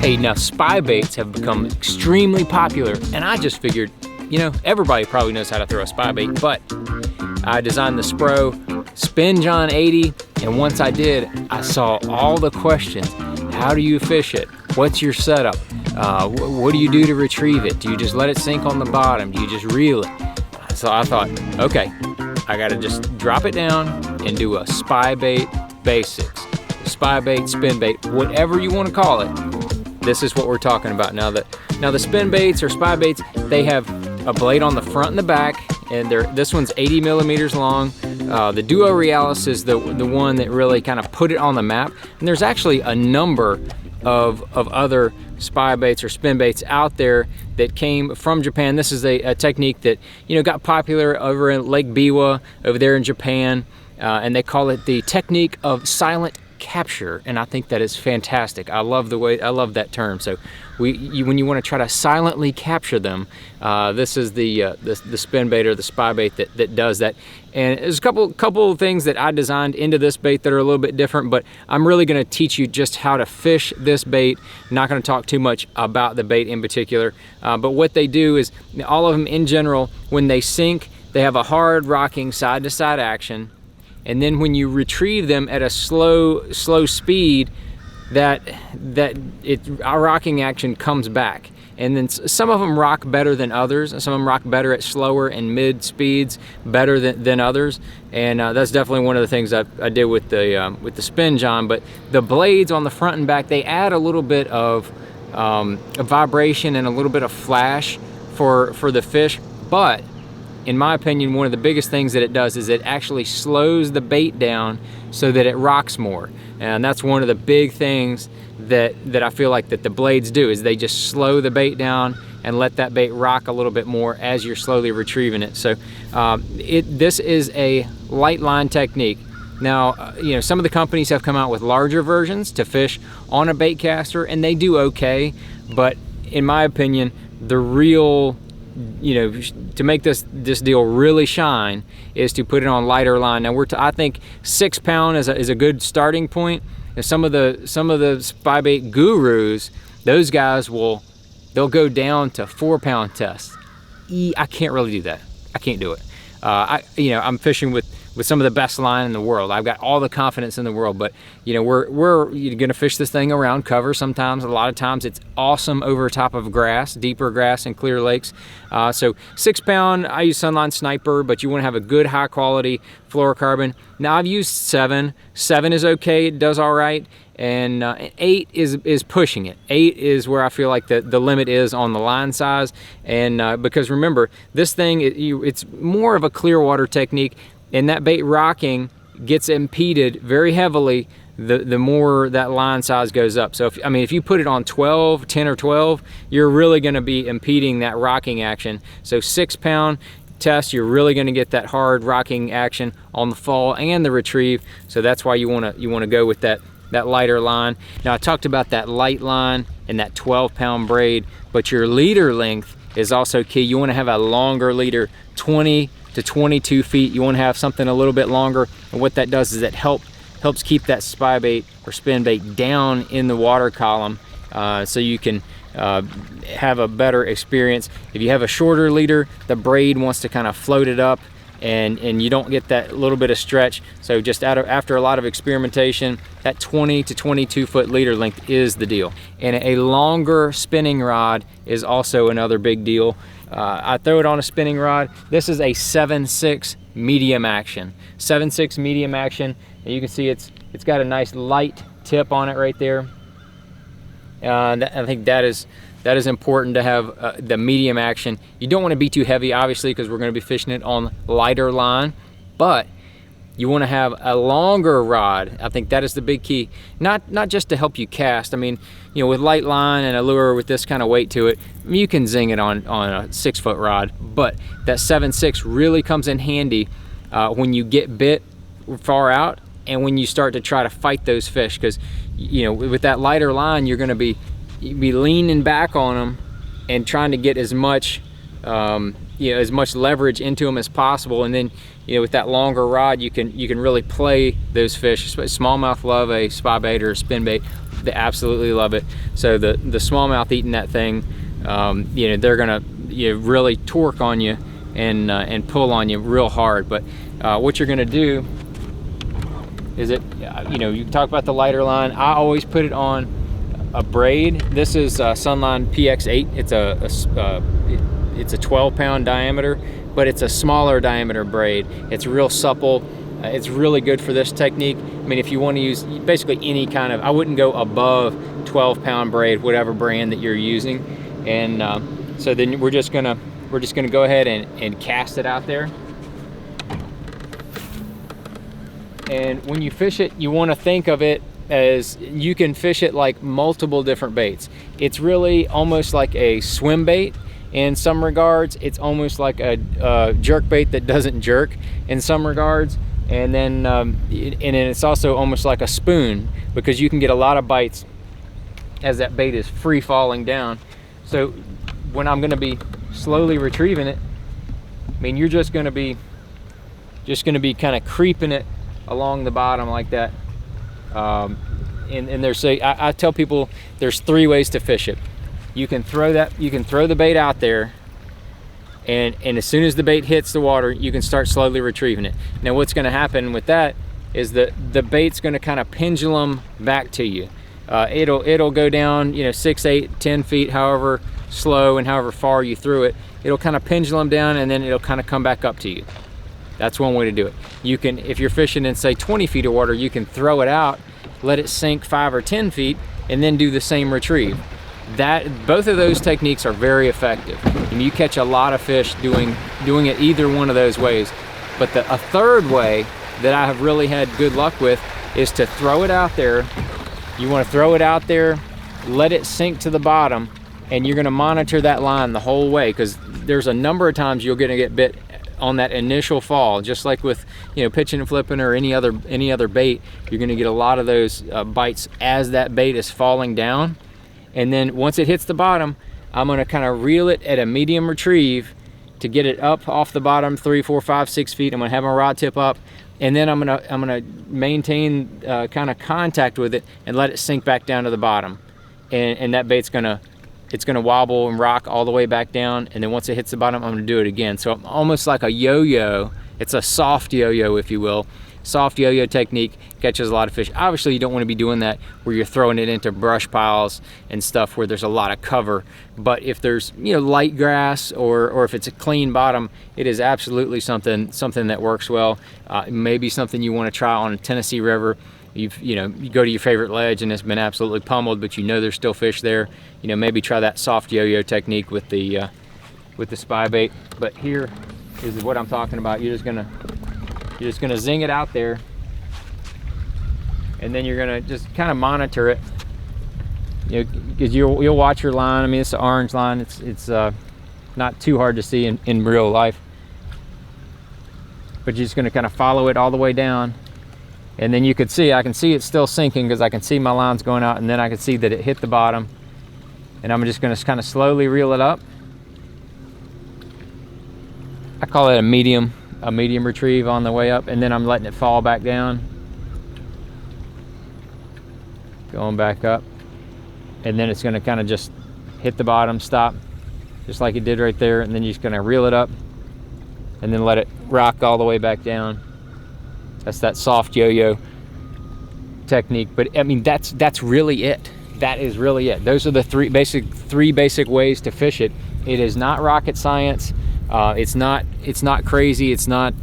Hey, now spy baits have become extremely popular, and I just figured, you know, everybody probably knows how to throw a spy bait, but I designed the Spro Spin John 80, and once I did, I saw all the questions. How do you fish it? What's your setup? What do you do to retrieve it? Do you just let it sink on the bottom? Do you just reel it? So I thought, okay, I gotta just drop it down and do a spy bait basics. Spy bait, spin bait, whatever you want to call it. This is what we're talking about. Now the spin baits or spy baits, they have a blade on the front and the back, and this one's 80 millimeters long. The Duo Realis is the one that really kind of put it on the map. And there's actually a number of other spy baits or spin baits out there that came from Japan. This is a technique that, you know, got popular over in Lake Biwa over there in Japan, and they call it the technique of silent capture, and I think that is fantastic. I love that term. So when you want to try to silently capture them, this is the spin bait or the spy bait that does that. And there's a couple of things that I designed into this bait that are a little bit different, but I'm really going to teach you just how to fish this bait. I'm not going to talk too much about the bait in particular, but what they do is, all of them in general, when they sink, they have a hard rocking side to side action. And then when you retrieve them at a slow speed, our rocking action comes back. And then some of them rock better than others, and some of them rock better at slower and mid speeds better than others. And that's definitely one of the things I did with the Spin John. But the blades on the front and back, they add a little bit of a vibration and a little bit of flash for the fish. But in my opinion, one of the biggest things that it does is it actually slows the bait down so that it rocks more. And that's one of the big things that I feel like that the blades do, is they just slow the bait down and let that bait rock a little bit more as you're slowly retrieving it. So this is a light line technique. Now, you know, some of the companies have come out with larger versions to fish on a bait caster, and they do okay. But in my opinion, the real, you know, to make this deal really shine is to put it on lighter line. Now I think 6 pound is a good starting point. And some of the spy bait gurus, those guys they'll go down to 4 pound tests. I can't really do that. I can't do it. I'm fishing with some of the best line in the world. I've got all the confidence in the world, but you know, we're gonna fish this thing around cover sometimes. A lot of times it's awesome over top of grass, deeper grass and clear lakes. So 6 pound, I use Sunline Sniper, but you wanna have a good high quality fluorocarbon. Now I've used 7. 7 is okay, it does all right. And 8 is pushing it. 8 is where I feel like the limit is on the line size. And because remember, this thing, it's more of a clear water technique, and that bait rocking gets impeded very heavily the more that line size goes up. So if you put it on 10 or 12, you're really gonna be impeding that rocking action. So 6 pound test, you're really gonna get that hard rocking action on the fall and the retrieve. So that's why you wanna go with that lighter line. Now I talked about that light line and that 12 pound braid, but your leader length is also key. You wanna have a longer leader, 20 to 22 feet. You wanna have something a little bit longer. And what that does is it helps keep that spy bait or spin bait down in the water column, so you can have a better experience. If you have a shorter leader, the braid wants to kind of float it up, and you don't get that little bit of stretch. So just after a lot of experimentation, that 20 to 22 foot leader length is the deal. And a longer spinning rod is also another big deal. I throw it on a spinning rod. This is a 7/6 medium action. 7/6 medium action, and you can see it's got a nice light tip on it right there. I think that is important to have the medium action. You don't want to be too heavy, obviously, because we're going to be fishing it on lighter line, but you want to have a longer rod. I think that is the big key. Not just to help you cast. I mean, you know, with light line and a lure with this kind of weight to it, you can zing it on a 6 foot rod, but that 7/6 really comes in handy when you get bit far out and when you start to try to fight those fish, because you know, with that lighter line, you're going to be leaning back on them and trying to get as much as much leverage into them as possible. And then, you know, with that longer rod, you can really play those fish. Smallmouth love a spy bait or a spin bait They absolutely love it. So the smallmouth eating that thing, you know, they're gonna really torque on you and pull on you real hard. But what you're gonna do is you know, you talk about the lighter line. I always put it on a braid. This is Sunline PX8. It's a 12-pound diameter, but it's a smaller diameter braid. It's real supple. It's really good for this technique. I mean, if you want to use basically any kind of, I wouldn't go above 12-pound braid, whatever brand that you're using. And so then we're just gonna go ahead and cast it out there. And when you fish it, you want to think of it as you can fish it like multiple different baits. It's really almost like a swim bait in some regards. It's almost like a jerk bait that doesn't jerk in some regards. And then it's also almost like a spoon, because you can get a lot of bites as that bait is free falling down. So when I'm going to be slowly retrieving it, I mean, you're just going to be kind of creeping it along the bottom like that. And there's I tell people there's 3 ways to fish it. You can throw the bait out there, and as soon as the bait hits the water, you can start slowly retrieving it. Now what's going to happen with that is that the bait's going to kind of pendulum back to you. It'll go down, you know, 6, 8, 10 feet, however slow and however far you threw it. It'll kind of pendulum down, and then it'll kind of come back up to you. That's one way to do it. You can, if you're fishing in say 20 feet of water, you can throw it out, let it sink 5 or 10 feet, and then do the same retrieve. Both of those techniques are very effective, and you catch a lot of fish doing it either one of those ways. But a third way that I have really had good luck with is to throw it out there. You want to throw it out there, let it sink to the bottom, and you're going to monitor that line the whole way, because there's a number of times you're going to get bit on that initial fall. Just like with, you know, pitching and flipping or any other bait, you're going to get a lot of those bites as that bait is falling down. And then once it hits the bottom, I'm going to kind of reel it at a medium retrieve to get it up off the bottom 3, 4, 5, 6 feet. I'm going to have my rod tip up, and then I'm going to maintain kind of contact with it and let it sink back down to the bottom. And that bait's going to wobble and rock all the way back down, and then once it hits the bottom, I'm going to do it again. So almost like a yo-yo. It's a soft yo-yo, if you will. Soft yo-yo technique catches a lot of fish. Obviously, you don't want to be doing that where you're throwing it into brush piles and stuff where there's a lot of cover. But if there's, you know, light grass or if it's a clean bottom, it is absolutely something that works well. Maybe something you want to try on a Tennessee River. You go to your favorite ledge and it's been absolutely pummeled, but you know there's still fish there. You know, maybe try that soft yo-yo technique with the spy bait. But here is what I'm talking about. You're just gonna zing it out there, and then you're gonna just kind of monitor it. You know, because you'll watch your line. I mean, it's an orange line. It's not too hard to see in real life, but you're just gonna kind of follow it all the way down. And then I can see it's still sinking because I can see my lines going out, and then I can see that it hit the bottom. And I'm just gonna kind of slowly reel it up. I call it a medium retrieve on the way up, and then I'm letting it fall back down. Going back up. And then it's gonna kind of just hit the bottom, stop, just like it did right there, and then you're just gonna reel it up and then let it rock all the way back down. That's that soft yo-yo technique. But I mean, that's really it. That is really it. Those are the three basic ways to fish it. It is not rocket science. It's not crazy. It's not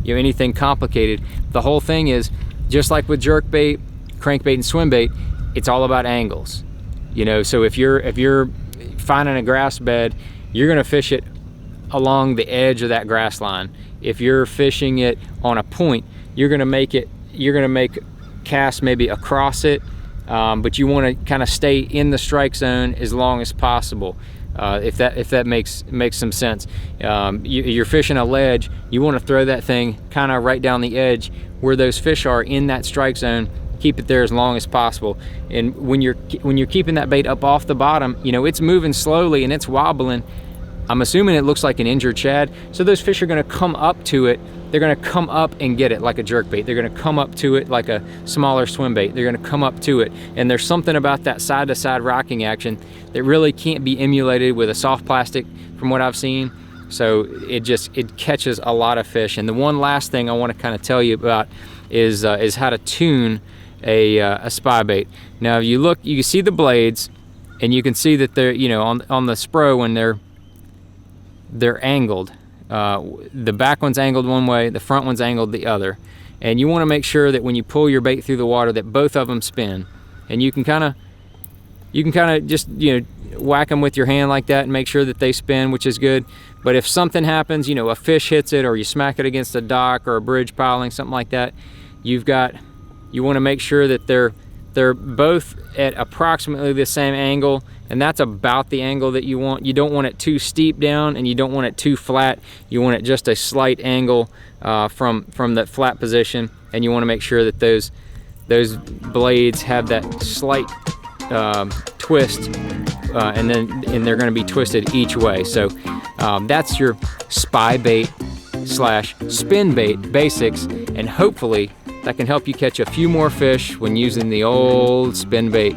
anything complicated. The whole thing is just like with jerk bait, crankbait, and swim bait. It's all about angles. You know, so if you're finding a grass bed, you're gonna fish it along the edge of that grass line. If you're fishing it on a point, you're gonna make casts maybe across it, but you want to kind of stay in the strike zone as long as possible. If that makes some sense. You're fishing a ledge, you want to throw that thing kind of right down the edge where those fish are in that strike zone. Keep it there as long as possible. And when you're keeping that bait up off the bottom, you know, it's moving slowly and it's wobbling. I'm assuming it looks like an injured shad, so those fish are going to come up to it. they're gonna come up and get it like a jerk bait. They're gonna come up to it like a smaller swim bait. They're gonna come up to it. And there's something about that side to side rocking action that really can't be emulated with a soft plastic from what I've seen. So it catches a lot of fish. And the one last thing I want to kind of tell you about is how to tune a spy bait. Now you look, you can see the blades, and you can see that they're, you know, on the Spro when they're angled. The back one's angled one way, the front one's angled the other. And you want to make sure that when you pull your bait through the water that both of them spin. And you can kind of just, you know, whack them with your hand like that and make sure that they spin, which is good. But if something happens, you know, a fish hits it, or you smack it against a dock or a bridge piling, something like that, you want to make sure that they're both at approximately the same angle, and that's about the angle that you want. You don't want it too steep down, and you don't want it too flat. You want it just a slight angle from the flat position, and you want to make sure that those blades have that slight twist, and they're going to be twisted each way. So that's your spy bait / spin bait basics, and hopefully that can help you catch a few more fish when using the old spin bait